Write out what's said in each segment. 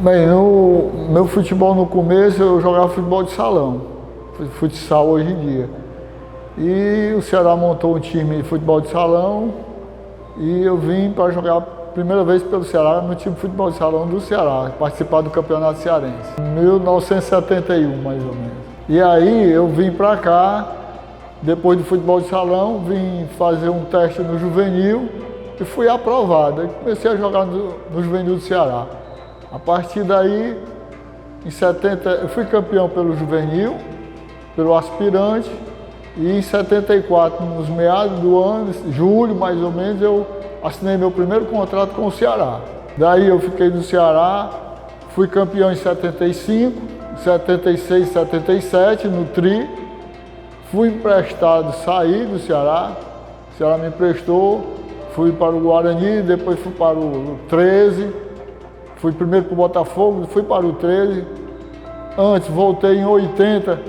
Bem, no meu futebol no começo eu jogava futebol de salão, futsal hoje em dia. E o Ceará montou um time de futebol de salão e eu vim para jogar a primeira vez pelo Ceará no time de futebol de salão do Ceará, participar do Campeonato Cearense, em 1971 mais ou menos. E aí eu vim para cá, depois do futebol de salão, vim fazer um teste no juvenil e fui aprovado. Aí comecei a jogar no juvenil do Ceará. A partir daí, em 70, eu fui campeão pelo juvenil, pelo aspirante, e em 74, nos meados do ano, julho mais ou menos, eu assinei meu primeiro contrato com o Ceará. Daí eu fiquei no Ceará, fui campeão em 75, 76, 77 no Tri, fui emprestado, saí do Ceará, o Ceará me emprestou, fui para o Guarani, depois fui para o 13, fui primeiro para o Botafogo, fui para o 13. Antes, voltei em 80,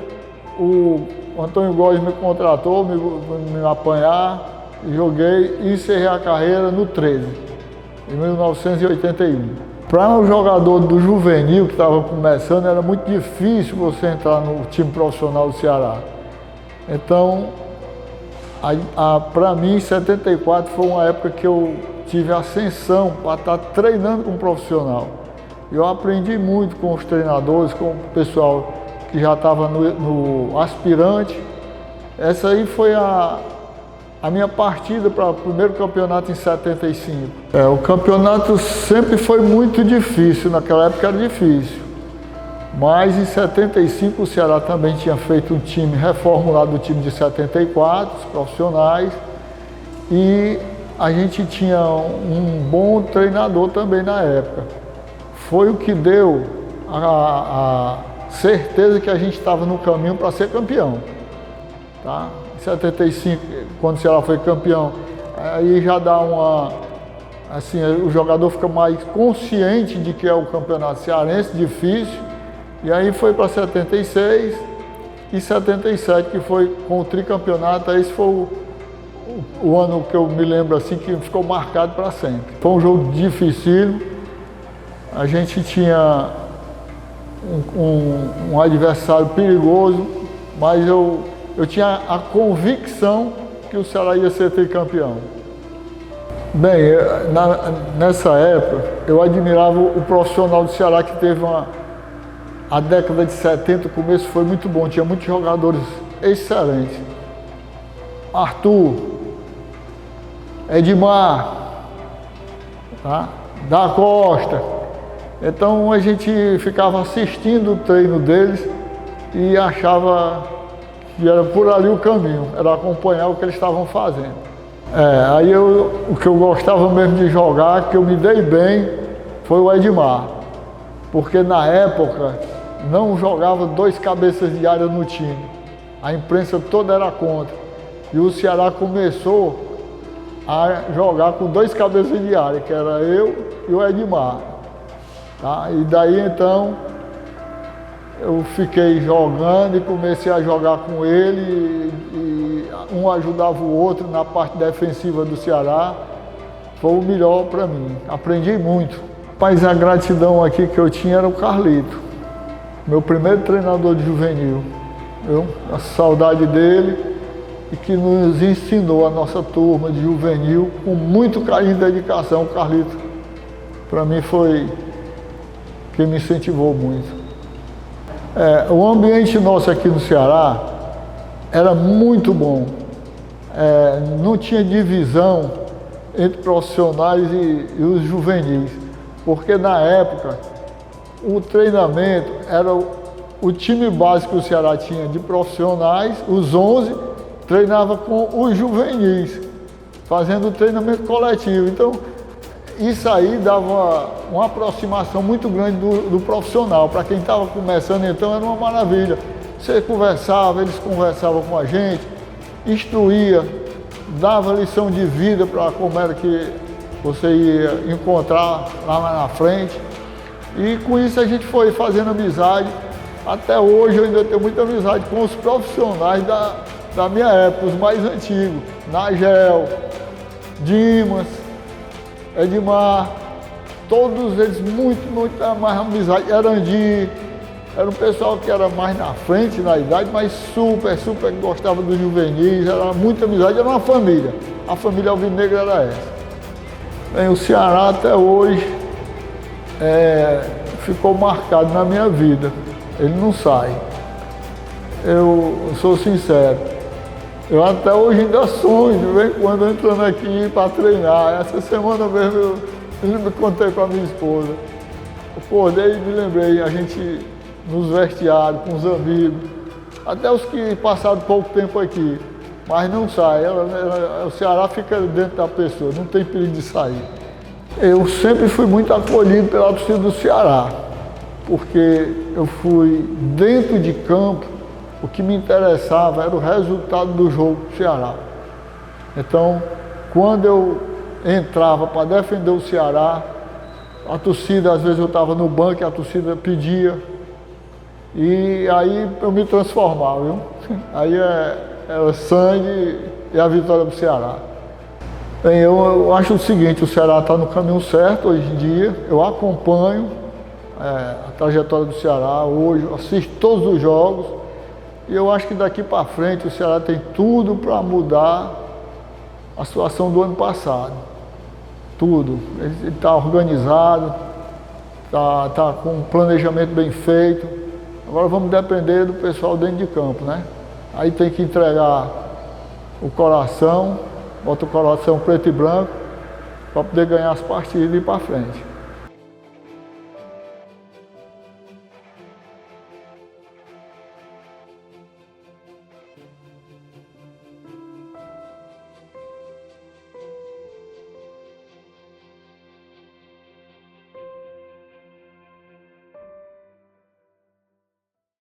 o Antônio Góes me contratou, me apanhar, joguei e encerrei a carreira no 13, em 1981. Para um jogador do juvenil que estava começando, era muito difícil você entrar no time profissional do Ceará. Então, para mim, 74 foi uma época que eu tive ascensão para estar treinando como profissional. Eu aprendi muito com os treinadores, com o pessoal que já estava no aspirante. Essa aí foi a minha partida para o primeiro campeonato em 75. O campeonato sempre foi muito difícil, naquela época era difícil. Mas em 75 o Ceará também tinha feito um time reformulado do time de 74, os profissionais, e a gente tinha um bom treinador também na época. Foi o que deu a certeza que a gente estava no caminho para ser campeão. Tá? Em 75, quando o Ceará foi campeão, aí já dá assim, o jogador fica mais consciente de que é o campeonato cearense, difícil, e aí foi para 76 e 77, que foi com o tricampeonato. Esse foi o ano que eu me lembro assim, que ficou marcado para sempre. Foi um jogo dificílimo, a gente tinha um adversário perigoso, mas eu tinha a convicção que o Ceará ia ser tricampeão. Bem, nessa época eu admirava o profissional do Ceará, que teve a década de 70, o começo foi muito bom, tinha muitos jogadores excelentes. Arthur, Edmar, tá? Da Costa. Então a gente ficava assistindo o treino deles e achava que era por ali o caminho, era acompanhar o que eles estavam fazendo. Aí o que eu gostava mesmo de jogar, que eu me dei bem, foi o Edmar. Porque na época não jogava dois cabeças de área no time. A imprensa toda era contra. E o Ceará começou a jogar com dois cabeças de área, que era eu e o Edmar. Tá? E daí então eu fiquei jogando e comecei a jogar com ele, e um ajudava o outro na parte defensiva do Ceará. Foi o melhor para mim, aprendi muito. Mas a gratidão aqui que eu tinha era o Carlito, meu primeiro treinador de juvenil. A saudade dele, e que nos ensinou a nossa turma de juvenil com muito carinho e dedicação. O Carlito, para mim, foi quem me incentivou muito. O ambiente nosso aqui no Ceará era muito bom. Não tinha divisão entre profissionais e os juvenis, porque na época o treinamento era o time básico que o Ceará tinha de profissionais, os 11, treinava com os juvenis, fazendo treinamento coletivo. Então, isso aí dava uma aproximação muito grande do profissional. Para quem estava começando, então, era uma maravilha. Você conversava, eles conversavam com a gente, instruía, dava lição de vida para como era que você ia encontrar lá na frente. E com isso a gente foi fazendo amizade. Até hoje eu ainda tenho muita amizade com os profissionais da minha época, os mais antigos. Nagel, Dimas, Edmar, todos eles muito mais amizade. Erandi, era um pessoal que era mais na frente na idade, mas super gostava dos juvenis, era muita amizade, era uma família. A família alvinegra era essa. Bem, o Ceará até hoje ficou marcado na minha vida, ele não sai. Eu sou sincero, eu até hoje ainda sonho de vez em quando entrando aqui para treinar. Essa semana mesmo eu me contei com a minha esposa. Eu acordei e me lembrei, a gente nos vestiários, com os amigos, até os que passaram pouco tempo aqui, mas não sai. O Ceará fica dentro da pessoa, não tem perigo de sair. Eu sempre fui muito acolhido pela torcida do Ceará, porque eu fui dentro de campo, o que me interessava era o resultado do jogo do Ceará. Então, quando eu entrava para defender o Ceará, a torcida, às vezes eu estava no banco e a torcida pedia, e aí eu me transformava, viu? Aí era sangue e a vitória do Ceará. Bem, eu acho o seguinte, o Ceará está no caminho certo hoje em dia, eu acompanho a trajetória do Ceará hoje, assisto todos os jogos, e eu acho que daqui para frente o Ceará tem tudo para mudar a situação do ano passado. Tudo. Ele está organizado, está com um planejamento bem feito. Agora vamos depender do pessoal dentro de campo, né? Aí tem que entregar o coração, bota o coração preto e branco, para poder ganhar as partidas e ir para frente.